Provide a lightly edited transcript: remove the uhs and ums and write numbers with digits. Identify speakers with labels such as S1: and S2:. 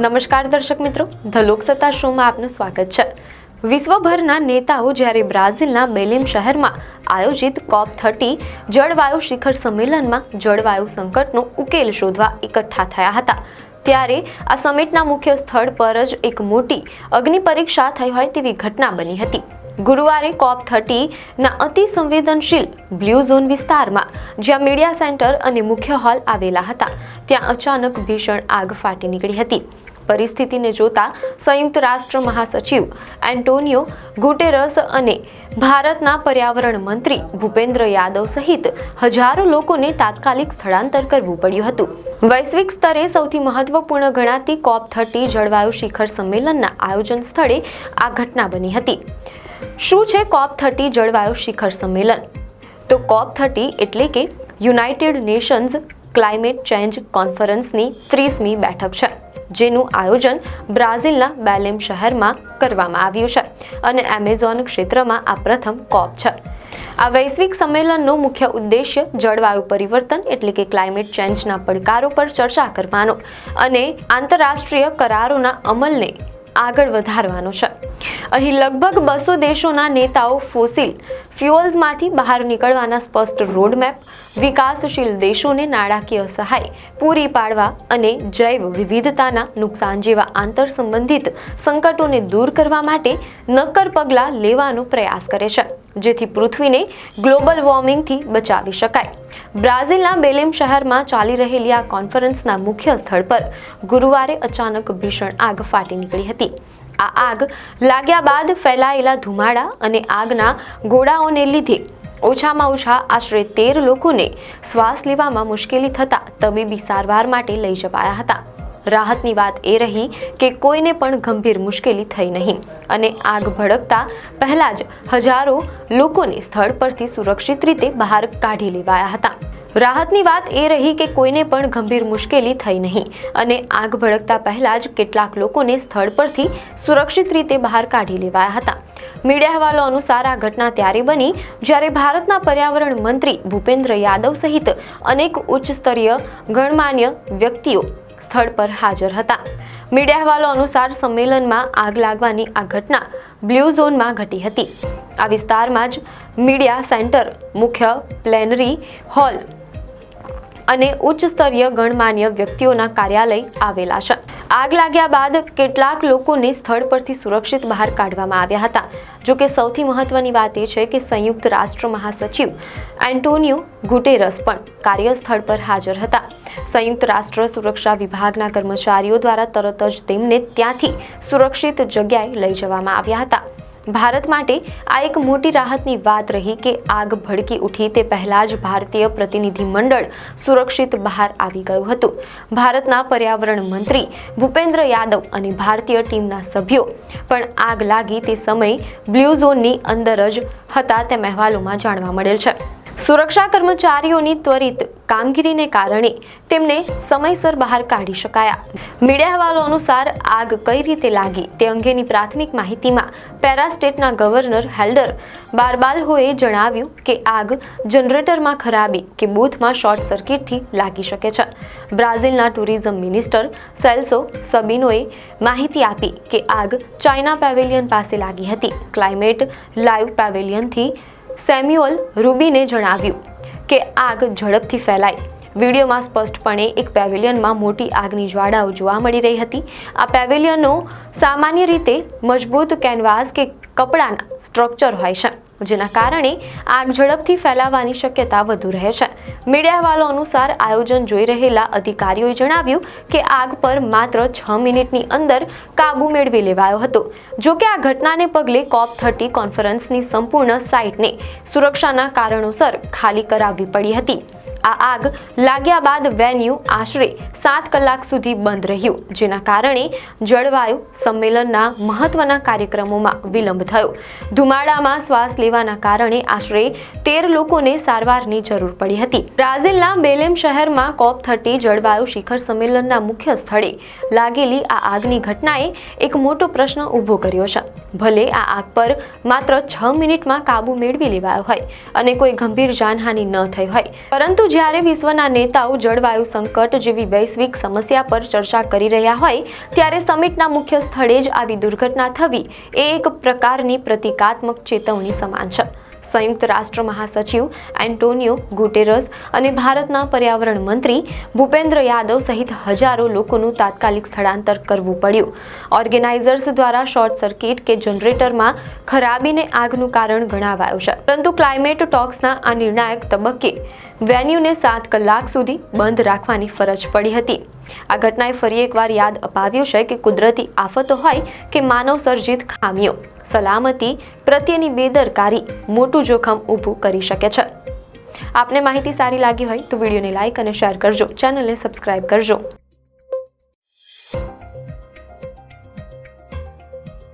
S1: નમસ્કાર દર્શક મિત્રો, ધ લોકસત્તા શોમાં આપનું સ્વાગત છે। વિશ્વભરના નેતાઓ જ્યારે બ્રાઝિલના બેલેમ શહેરમાં આયોજિત COP30 જળવાયુ શિખર સંમેલનમાં જળવાયુ સંકટનો ઉકેલ શોધવા એકઠા થયા હતા, ત્યારે આ સમિટના મુખ્ય સ્થળ પર જ એક મોટી અગ્નિ પરીક્ષા થઈ હોય તેવી ઘટના બની હતી। ગુરુવારે COP30 ના અતિ સંવેદનશીલ બ્લુ ઝોન વિસ્તારમાં, જ્યાં મીડિયા સેન્ટર અને મુખ્ય હોલ આવેલા હતા, ત્યાં અચાનક ભીષણ આગ ફાટી નીકળી હતી। પરિસ્થિતિને જોતા સંયુક્ત રાષ્ટ્ર મહાસચિવ એન્ટોનિયો ગુટેરસ અને ભારતના પર્યાવરણ મંત્રી ભૂપેન્દ્ર યાદવ સહિત હજારો લોકોને તાત્કાલિક સ્થળાંતર કરવું પડ્યું હતું। વૈશ્વિક સ્તરે સૌથી મહત્વપૂર્ણ ગણાતી COP30 જળવાયુ શિખર સંમેલનના આયોજન સ્થળે આ ઘટના બની હતી। શું છે COP30 જળવાયુ શિખર સંમેલન? તો COP30 એટલે કે યુનાઇટેડ નેશન્સ ક્લાઇમેટ ચેન્જ કોન્ફરન્સની 30મી બેઠક છે, જેનું આયોજન બ્રાઝિલના બેલેમ શહેરમાં કરવામાં આવ્યું છે અને એમેઝોન ક્ષેત્રમાં આ પ્રથમ COP છે। આ વૈશ્વિક સંમેલનનો મુખ્ય ઉદ્દેશ્ય જળવાયુ પરિવર્તન એટલે કે ક્લાઇમેટ ચેન્જના પડકારો પર ચર્ચા કરવાનો અને આંતરરાષ્ટ્રીય કરારોના અમલને આગળ વધારવાનો છે। અહીં લગભગ 200 દેશોના નેતાઓ ફોસિલ ફ્યુઅલ્સમાંથી બહાર નીકળવાના સ્પષ્ટ રોડમેપ, વિકાસશીલ દેશોને નાણાકીય સહાય પૂરી પાડવા અને જૈવ વિવિધતાના નુકસાન જેવા આંતર સંબંધિત સંકટોને દૂર કરવા માટે નક્કર પગલાં લેવાનો પ્રયાસ કરે છે, જેથી પૃથ્વીને ગ્લોબલ વોર્મિંગથી બચાવી શકાય। બ્રાઝિલના બેલેમ શહેરમાં ચાલી રહેલી આ કોન્ફરન્સના મુખ્ય સ્થળ પર ગુરુવારે અચાનક ભીષણ આગ ફાટી નીકળી હતી। આ આગ લાગ્યા બાદ ફેલાયેલા ધુમાડા અને આગના ગોળાઓને લીધે ઓછામાં ઓછા આશરે 13 લોકોને શ્વાસ લેવામાં મુશ્કેલી થતા તબીબી સારવાર માટે લઈ જવાયા હતા। રાહતની વાત એ રહી કે કોઈને પણ ગંભીર મુશ્કેલી થઈ નહીં અને આગ ભડકતા પહેલા જ હજારો લોકોને સ્થળ પરથી સુરક્ષિત રીતે બહાર કાઢી લેવાયા હતા। રાહતની વાત એ રહી કે કોઈને પણ ગંભીર મુશ્કેલી થઈ નહીં અને આગ ભડકતા પહેલા જ કેટલાક લોકોને સ્થળ પરથી સુરક્ષિત રીતે બહાર કાઢી લેવાયા હતા। મીડિયા અહેવાલો અનુસાર આ ઘટના ત્યારે બની જ્યારે ભારતના પર્યાવરણ મંત્રી ભૂપેન્દ્ર યાદવ સહિત અનેક ઉચ્ચ સ્તરીય ગણમાન્ય વ્યક્તિઓ સ્થળ પર હાજર હતા। મીડિયા અહેવાલો અનુસાર સંમેલનમાં આગ લાગવાની આ ઘટના બ્લુ ઝોનમાં ઘટી હતી। આ વિસ્તારમાં જ મીડિયા સેન્ટર, મુખ્ય પ્લેનરી હોલ અને ઉચ્ચ સ્તરીય ગણમાન્ય વ્યક્તિઓના કાર્યાલય આવેલા છે। આગ લાગ્યા બાદ કેટલાક લોકોને સ્થળ પરથી સુરક્ષિત બહાર કાઢવામાં આવ્યા હતા। જો કે સૌથી મહત્વની વાત એ છે કે સંયુક્ત રાષ્ટ્ર મહાસચિવ એન્ટોનિયો ગુટેરસ પણ કાર્યસ્થળ પર હાજર હતા। સંયુક્ત રાષ્ટ્ર સુરક્ષા વિભાગના કર્મચારીઓ દ્વારા તરત જ તેમને ત્યાંથી સુરક્ષિત જગ્યાએ લઈ જવામાં આવ્યા હતા। ભારત માટે આ એક મોટી રાહતની વાત રહી કે આગ ભડકી ઉઠી તે પહેલા જ ભારતીય પ્રતિનિધિ મંડળ સુરક્ષિત બહાર આવી ગયું હતું। ભારતના પર્યાવરણ મંત્રી ભૂપેન્દ્ર યાદવ અને ભારતીય ટીમના સભ્યો પણ આગ લાગી તે સમયે બ્લુ ઝોનની અંદર જ હતા તેમ અહેવાલોમાં જાણવા મળેલ છે। સુરક્ષા કર્મચારીઓની ત્વરિત કામગીરીને કારણે તેમને સમયસર બહાર કાઢી શકાયા। મીડિયા અહેવાલો અનુસાર આગ કઈ રીતે લાગી તે અંગેની પ્રાથમિક માહિતીમાં પેરાસ્ટેટના ગવર્નર હેલ્ડર બાર્બાલ્હોએ જણાવ્યું કે આગ જનરેટરમાં ખરાબી કે બૂથમાં શોર્ટ સર્કિટથી લાગી શકે છે। બ્રાઝિલના ટુરિઝમ મિનિસ્ટર સેલ્સો સબિનોએ માહિતી આપી કે આગ ચાઇના પેવેલિયન પાસે લાગી હતી। ક્લાઇમેટ લાઇવ પેવેલિયનથી સેમ્યુઅલ રૂબીને જણાવ્યું કે આગ ઝડપથી ફેલાઈ। વિડીયોમાં સ્પષ્ટપણે એક પેવેલિયનમાં મોટી આગની જ્વાળાઓ જોવા મળી રહી હતી। આ પેવેલિયનો સામાન્ય રીતે મજબૂત કેનવાસ કે કપડાના સ્ટ્રક્ચર હોય છે, જેના કારણે આગ ઝડપથી ફેલાવાની શક્યતા વધુ રહે છે। મીડિયા અહેવાલો અનુસાર આયોજન જોઈ રહેલા અધિકારીઓએ જણાવ્યું કે આગ પર માત્ર 6 મિનિટની અંદર કાબુ મેળવી લેવાયો હતો। જો કે આ ઘટનાને પગલે COP30 કોન્ફરન્સની સંપૂર્ણ સાઇટને સુરક્ષાના કારણોસર ખાલી કરાવવી પડી હતી। આ આગ લાગ્યા બાદ વેન્યુ આશરે 7 કલાક સુધી બંધ રહ્યું, જેના કારણે જળવાયુ સંમેલનના મહત્વના કાર્યક્રમોમાં વિલંબ થયો। ધુમાડામાં શ્વાસ લેવાના કારણે આશરે 13 લોકોને સારવારની જરૂર પડી હતી। બ્રાઝિલના બેલેમ શહેરમાં COP30 જળવાયુ શિખર સંમેલનના મુખ્ય સ્થળે લાગેલી આ આગની ઘટનાએ એક મોટો પ્રશ્ન ઊભો કર્યો છે। ભલે આ આગ પર માત્ર 6 મિનિટમાં કાબુ મેળવી લેવાયો હોય અને કોઈ ગંભીર જાનહાનિ ન થઈ હોય, પરંતુ જ્યારે વિશ્વના નેતાઓ જળવાયુ સંકટ જેવી વૈશ્વિક સમસ્યા પર ચર્ચા કરી રહ્યા હોય ત્યારે સમિટના મુખ્ય સ્થળે જ આવી દુર્ઘટના થવી એ એક પ્રકારની પ્રતિકાત્મક ચેતવણી સમાન છે. સંયુક્ત રાષ્ટ્ર મહાસચિવ એન્ટોનિયો ગુટેરસ અને ભારતના પર્યાવરણ મંત્રી ભૂપેન્દ્ર યાદવ સહિત હજારો લોકોનું તાત્કાલિક સ્થળાંતર કરવું પડ્યું. ઓર્ગેનાઇઝર્સ દ્વારા શોર્ટ સર્કિટ કે જનરેટરમાં ખરાબીને આગનું કારણ ગણાવાયું છે, પરંતુ ક્લાઇમેટ ટોક્સના આ નિર્ણાયક તબક્કે વેન્યુને 7 કલાક સુધી બંધ રાખવાની ફરજ પડી હતી. આ ઘટનાએ ફરી એકવાર યાદ અપાવ્યું છે કે કુદરતી આફતો હોય કે માનવ સર્જિત ખામીઓ, સલામતી પ્રત્યેની બેદરકારી મોટું જોખમ ઊભું કરી શકે છે. આપને માહિતી સારી લાગી હોય તો વિડીયોને લાઇક અને શેર કરજો, ચેનલને સબસ્ક્રાઇબ કરજો.